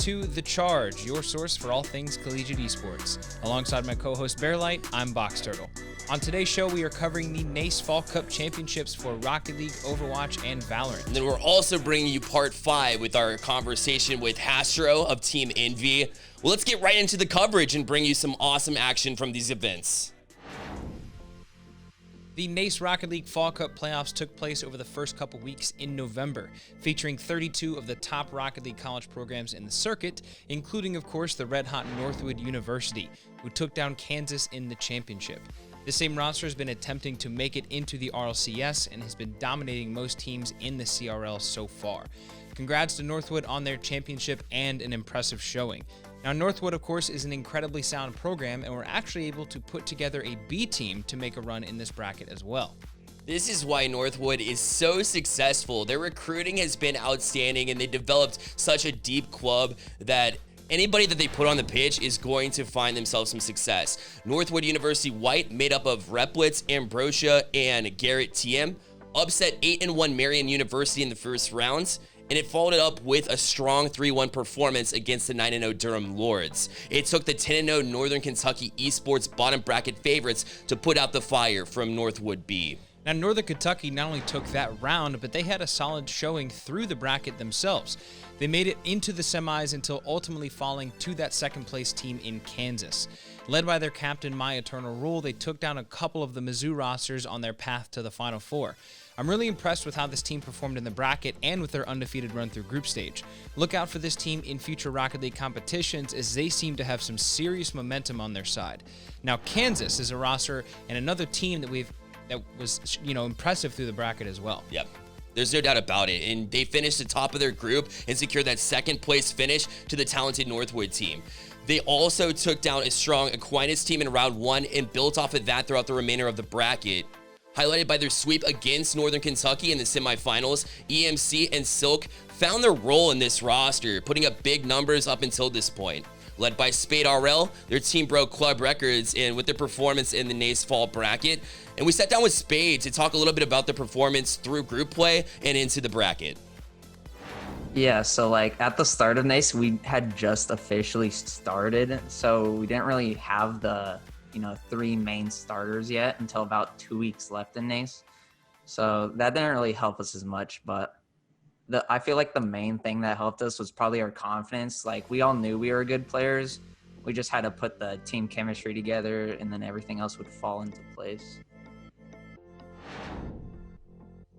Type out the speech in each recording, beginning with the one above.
to The Charge, your source for all things collegiate esports. Alongside my co-host Bearlight, I'm Box Turtle. On today's show, we are covering the NACE Fall Cup Championships for Rocket League, Overwatch, and Valorant. And then we're also bringing you part 5 with our conversation with Hastr0 of Team Envy. Well, let's get right into the coverage and bring you some awesome action from these events. The NACE Rocket League Fall Cup playoffs took place over the first couple weeks in November, featuring 32 of the top Rocket League college programs in the circuit, including, of course, the red-hot Northwood University, who took down Kansas in the championship. The same roster has been attempting to make it into the RLCS and has been dominating most teams in the CRL so far. Congrats to Northwood on their championship and an impressive showing. Now, Northwood, of course, is an incredibly sound program, and we're actually able to put together a B team to make a run in this bracket as well. This is why Northwood is so successful. Their recruiting has been outstanding, and they developed such a deep club that anybody that they put on the pitch is going to find themselves some success. Northwood University White, made up of Replitz, Ambrosia, and Garrett TM, upset 8-1 Marian University in the first rounds, and it followed it up with a strong 3-1 performance against the 9-0 Durham Lords. It took the 10-0 Northern Kentucky Esports bottom bracket favorites to put out the fire from Northwood B. Now, Northern Kentucky not only took that round, but they had a solid showing through the bracket themselves. They made it into the semis until ultimately falling to that second-place team in Kansas. Led by their captain, My Eternal Rule, they took down a couple of the Mizzou rosters on their path to the Final Four. I'm really impressed with how this team performed in the bracket and with their undefeated run through group stage. Look out for this team in future Rocket League competitions, as they seem to have some serious momentum on their side. Now, Kansas is a roster and another team that was impressive through the bracket as well. Yep. There's no doubt about it, and they finished atop of their group and secured that second place finish to the talented Northwood team. They also took down a strong Aquinas team in round 1 and built off of that throughout the remainder of the bracket. Highlighted by their sweep against Northern Kentucky in the semifinals, EMC and Silk found their role in this roster, putting up big numbers up until this point. Led by Spade RL, their team broke club records and with their performance in the NACE Fall bracket. And we sat down with Spade to talk a little bit about their performance through group play and into the bracket. Yeah, so at the start of NACE, we had just officially started, so we didn't really have the 3 main starters yet until about 2 weeks left in NACE. So that didn't really help us as much, but I feel like the main thing that helped us was probably our confidence. We all knew we were good players. We just had to put the team chemistry together, and then everything else would fall into place.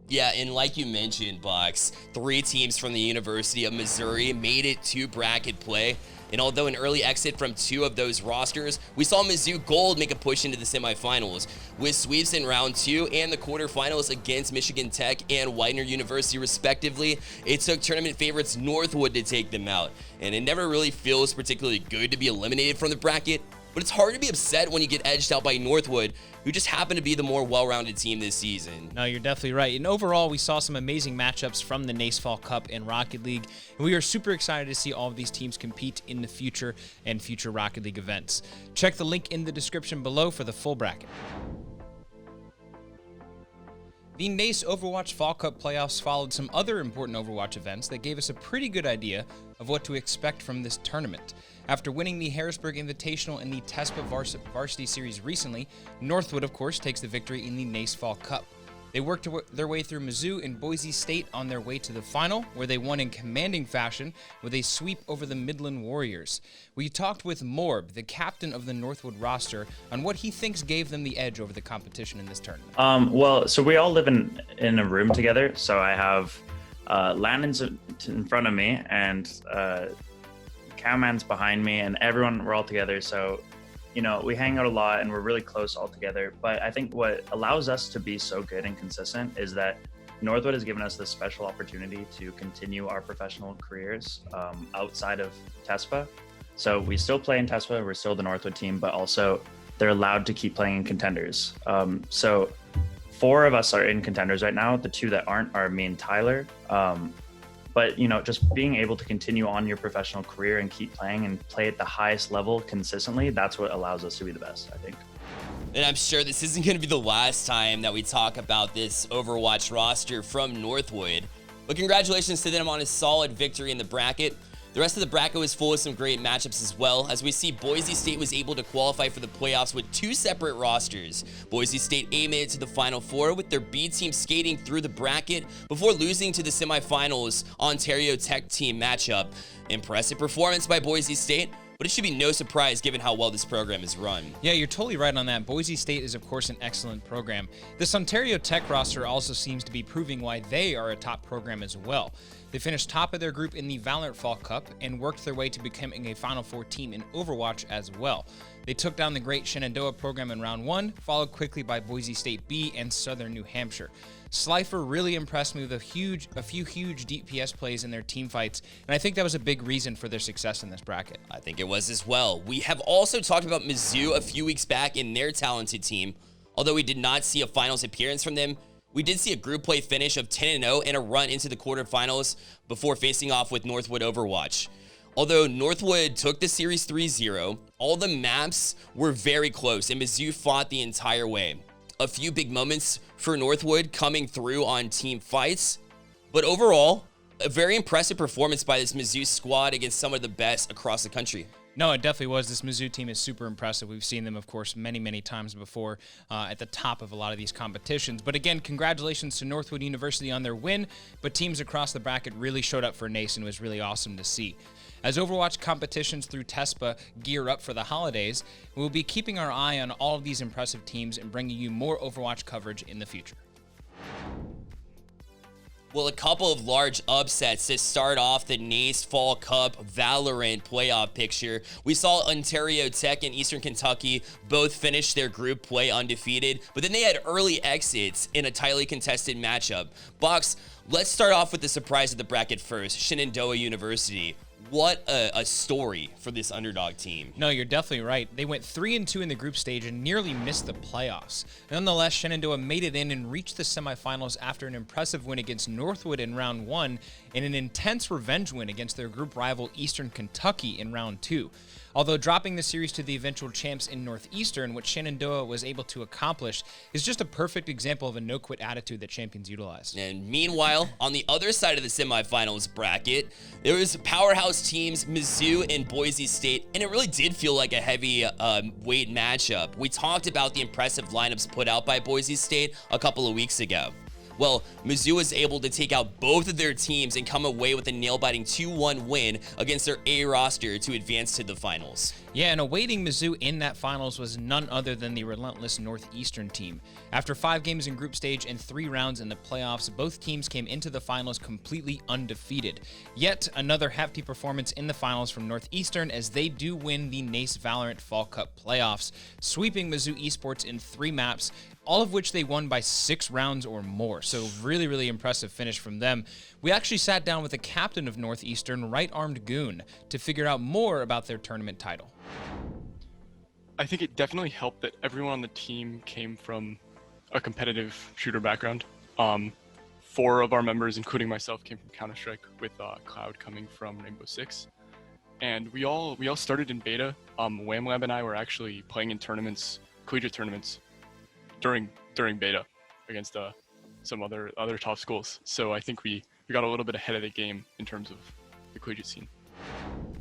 Yeah, and like you mentioned, Box, 3 teams from the University of Missouri made it to bracket play. And although an early exit from 2 of those rosters, we saw Mizzou Gold make a push into the semifinals. With sweeps in round 2 and the quarterfinals against Michigan Tech and Widener University respectively, it took tournament favorites Northwood to take them out. And it never really feels particularly good to be eliminated from the bracket, but it's hard to be upset when you get edged out by Northwood, who just happen to be the more well-rounded team this season. No, you're definitely right. And overall, we saw some amazing matchups from the NACE Fall Cup and Rocket League. And we are super excited to see all of these teams compete in the future and future Rocket League events. Check the link in the description below for the full bracket. The NACE Overwatch Fall Cup playoffs followed some other important Overwatch events that gave us a pretty good idea of what to expect from this tournament. After winning the Harrisburg Invitational and the TESPA Varsity Series recently, Northwood, of course, takes the victory in the NACE Fall Cup. They worked their way through Mizzou and Boise State on their way to the final, where they won in commanding fashion with a sweep over the Midland Warriors. We talked with Morb, the captain of the Northwood roster, on what he thinks gave them the edge over the competition in this tournament. So we all live in a room together. So I have Landon's in front of me and Cowman's behind me, and we're all together. So we hang out a lot and we're really close all together. But I think what allows us to be so good and consistent is that Northwood has given us this special opportunity to continue our professional careers outside of TESPA. So we still play in TESPA, we're still the Northwood team, but also they're allowed to keep playing in contenders. So 4 of us are in contenders right now. The 2 that aren't are me and Tyler. But, just being able to continue on your professional career and keep playing and play at the highest level consistently, that's what allows us to be the best, I think. And I'm sure this isn't going to be the last time that we talk about this Overwatch roster from Northwood. But congratulations to them on a solid victory in the bracket. The rest of the bracket was full of some great matchups as well, as we see Boise State was able to qualify for the playoffs with 2 separate rosters. Boise State A made it to the Final Four with their B team skating through the bracket before losing to the semifinals Ontario Tech team matchup. Impressive performance by Boise State, but it should be no surprise given how well this program is run. Yeah, you're totally right on that. Boise State is, of course, an excellent program. This Ontario Tech roster also seems to be proving why they are a top program as well. They finished top of their group in the Valorant Fall Cup and worked their way to becoming a Final Four team in Overwatch as well. They took down the great Shenandoah program in round 1, followed quickly by Boise State B and Southern New Hampshire. Slifer really impressed me with a few huge DPS plays in their team fights, and I think that was a big reason for their success in this bracket. I think it was as well. We have also talked about Mizzou a few weeks back in their talented team. Although we did not see a finals appearance from them, we did see a group play finish of 10-0 and a run into the quarterfinals before facing off with Northwood Overwatch. Although Northwood took the series 3-0, all the maps were very close and Mizzou fought the entire way. A few big moments for Northwood coming through on team fights, but overall, a very impressive performance by this Mizzou squad against some of the best across the country. No, it definitely was. This Mizzou team is super impressive. We've seen them, of course, many times before at the top of a lot of these competitions. But again, congratulations to Northwood University on their win, but teams across the bracket really showed up for NACE and it was really awesome to see. As Overwatch competitions through TESPA gear up for the holidays, we'll be keeping our eye on all of these impressive teams and bringing you more Overwatch coverage in the future. Well, a couple of large upsets to start off the NACE Fall Cup Valorant playoff picture. We saw Ontario Tech and Eastern Kentucky both finish their group play undefeated, but then they had early exits in a tightly contested matchup. Box, let's start off with the surprise of the bracket first, Shenandoah University. What a story for this underdog team. No, you're definitely right. They went 3-2 in the group stage and nearly missed the playoffs. Nonetheless, Shenandoah made it in and reached the semifinals after an impressive win against Northwood in round 1 and an intense revenge win against their group rival Eastern Kentucky in round 2. Although dropping the series to the eventual champs in Northeastern, which Shenandoah was able to accomplish, is just a perfect example of a no-quit attitude that champions utilize. And meanwhile, on the other side of the semifinals bracket, there was powerhouse teams Mizzou and Boise State, and it really did feel like a heavy weight matchup. We talked about the impressive lineups put out by Boise State a couple of weeks ago. Well, Mizzou was able to take out both of their teams and come away with a nail-biting 2-1 win against their A roster to advance to the finals. Yeah, and awaiting Mizzou in that finals was none other than the relentless Northeastern team. After 5 games in group stage and 3 rounds in the playoffs, both teams came into the finals completely undefeated. Yet another hefty performance in the finals from Northeastern as they do win the NACE Valorant Fall Cup playoffs, sweeping Mizzou Esports in 3 maps, all of which they won by 6 rounds or more. So really impressive finish from them. We actually sat down with the captain of Northeastern, Right Armed Goon, to figure out more about their tournament title. I think it definitely helped that everyone on the team came from a competitive shooter background. 4 of our members, including myself, came from Counter-Strike, with Cloud coming from Rainbow Six. And we all started in beta. Wham Lab and I were actually playing in tournaments, collegiate tournaments, during beta against some other top schools. So I think we got a little bit ahead of the game in terms of the collegiate scene.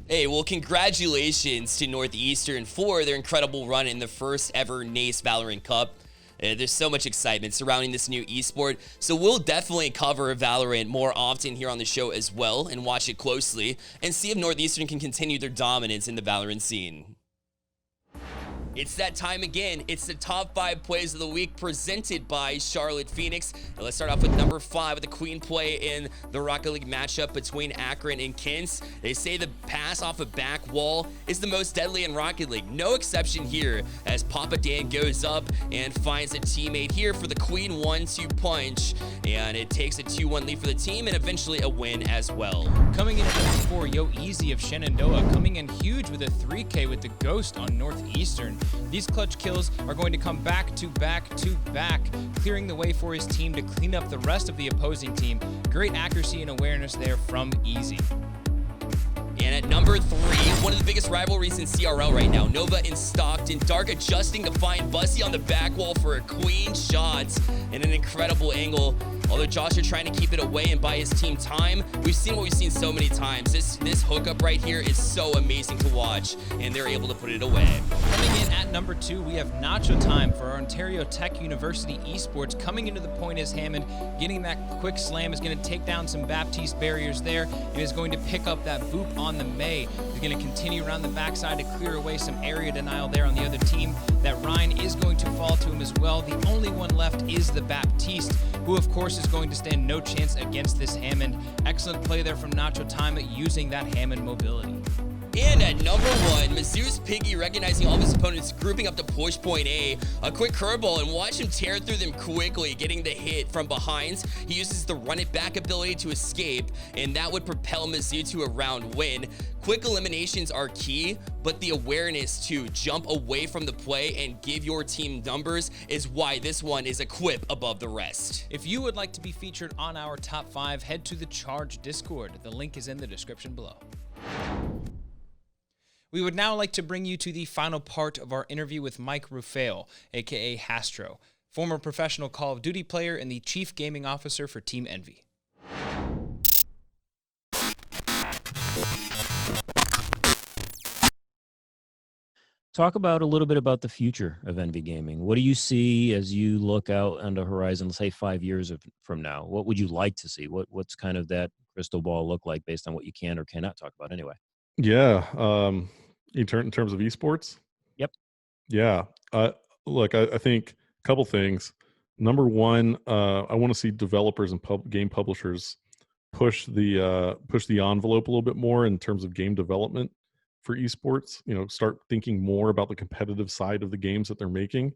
Hey, well, congratulations to Northeastern for their incredible run in the first ever NACE Valorant Cup. There's so much excitement surrounding this new esport, so we'll definitely cover Valorant more often here on the show as well and watch it closely and see if Northeastern can continue their dominance in the Valorant scene. It's that time again. It's the top 5 plays of the week presented by Charlotte Phoenix. And let's start off with number 5 with the queen play in the Rocket League matchup between Akron and Kins. They say the pass off a back wall is the most deadly in Rocket League. No exception here as Papa Dan goes up and finds a teammate here for the queen 1-2 punch. And it takes a 2-1 lead for the team and eventually a win as well. Coming in at number 4, Yo Easy of Shenandoah, coming in huge with a 3K with the Ghost on Northeastern. These clutch kills are going to come back to back, clearing the way for his team to clean up the rest of the opposing team. Great accuracy and awareness there from Easy. And at number 3, one of the biggest rivalries in CRL right now, Nova and Stockton. Dark adjusting to find Bussy on the back wall for a clean shot and an incredible angle. Although Josh are trying to keep it away and buy his team time, we've seen what we've seen so many times. This hookup right here is so amazing to watch, and they're able to put it away. Coming in at number 2, we have Nacho Time for our Ontario Tech University Esports. Coming into the point is Hammond. Getting that quick slam is going to take down some Baptiste barriers there, and is going to pick up that boop on the May. He's going to continue around the backside to clear away some area denial there on the other team. That Ryan is going to fall to him as well. The only one left is the Baptiste, who of course is going to stand no chance against this Hammond. Excellent play there from Nacho Time using that Hammond mobility. And at number 1, Mizzou's Piggy recognizing all of his opponents, grouping up to push point A. A quick curveball, and watch him tear through them quickly, getting the hit from behind. He uses the run it back ability to escape, and that would propel Mizzou to a round win. Quick eliminations are key, but the awareness to jump away from the play and give your team numbers is why this one is a quip above the rest. If you would like to be featured on our top 5, head to the Charge Discord. The link is in the description below. We would now like to bring you to the final part of our interview with Mike Rufail, aka Hastr0, former professional Call of Duty player and the Chief Gaming Officer for Team Envy. Talk about a little bit about the future of Envy Gaming. What do you see as you look out on the horizon, let's say 5 years from now? What would you like to see? What's kind of that crystal ball look like based on what you can or cannot talk about anyway? Yeah. In terms of esports? Yep. Yeah. Look, I think a couple things. Number one, I want to see developers and game publishers push the envelope a little bit more in terms of game development for esports. Start thinking more about the competitive side of the games that they're making.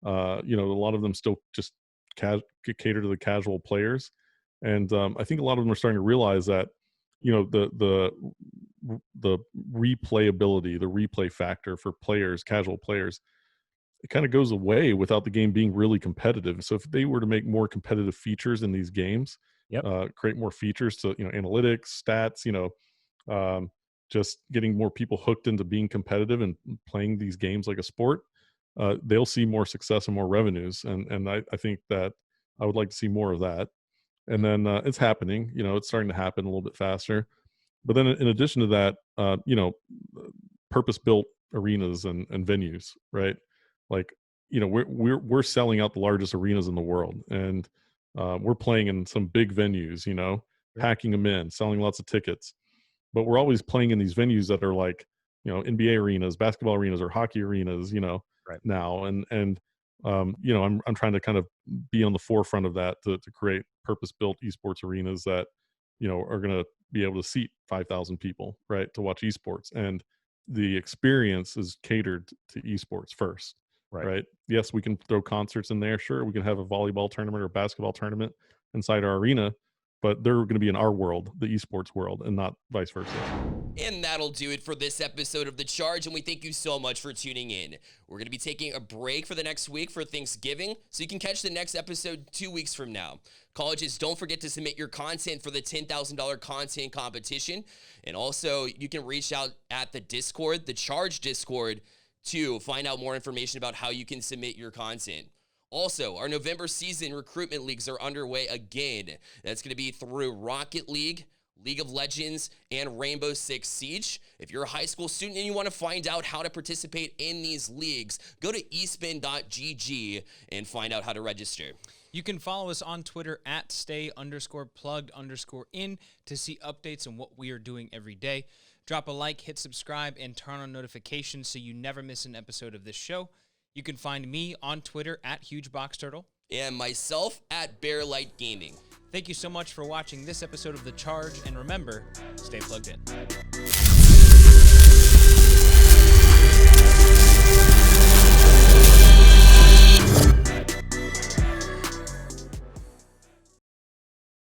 A lot of them still just cater to the casual players, and I think a lot of them are starting to realize that the replayability, the replay factor for players, casual players, it kind of goes away without the game being really competitive. So if they were to make more competitive features in these games, create more features to analytics, stats, just getting more people hooked into being competitive and playing these games like a sport, they'll see more success and more revenues. And I think that I would like to see more of that. And then it's happening, it's starting to happen a little bit faster. But then in addition to that, purpose-built arenas and venues, right? Like, we're selling out the largest arenas in the world, and we're playing in some big venues, packing them in, selling lots of tickets. But we're always playing in these venues that are like, NBA arenas, basketball arenas, or hockey arenas, now. And I'm trying to kind of be on the forefront of that to create purpose-built esports arenas that, are going to be able to seat 5,000 people, right, to watch esports. And the experience is catered to esports first, right? Yes, we can throw concerts in there. Sure, we can have a volleyball tournament or a basketball tournament inside our arena, but they're going to be in our world, the esports world, and not vice versa. And that'll do it for this episode of The Charge, and we thank you so much for tuning in. We're going to be taking a break for the next week for Thanksgiving, so you can catch the next episode 2 weeks from now. Colleges, don't forget to submit your content for the $10,000 content competition, and also you can reach out at the Discord, the Charge Discord, to find out more information about how you can submit your content. Also, our November season recruitment leagues are underway again. That's going to be through Rocket League, League of Legends, and Rainbow Six Siege. If you're a high school student and you want to find out how to participate in these leagues, go to eastbin.gg and find out how to register. You can follow us on Twitter at stay_plugged_in to see updates on what we are doing every day. Drop a like, hit subscribe, and turn on notifications so you never miss an episode of this show. You can find me on Twitter at HugeBoxTurtle. And myself at Bearlight Gaming. Thank you so much for watching this episode of The Charge, and remember, stay plugged in.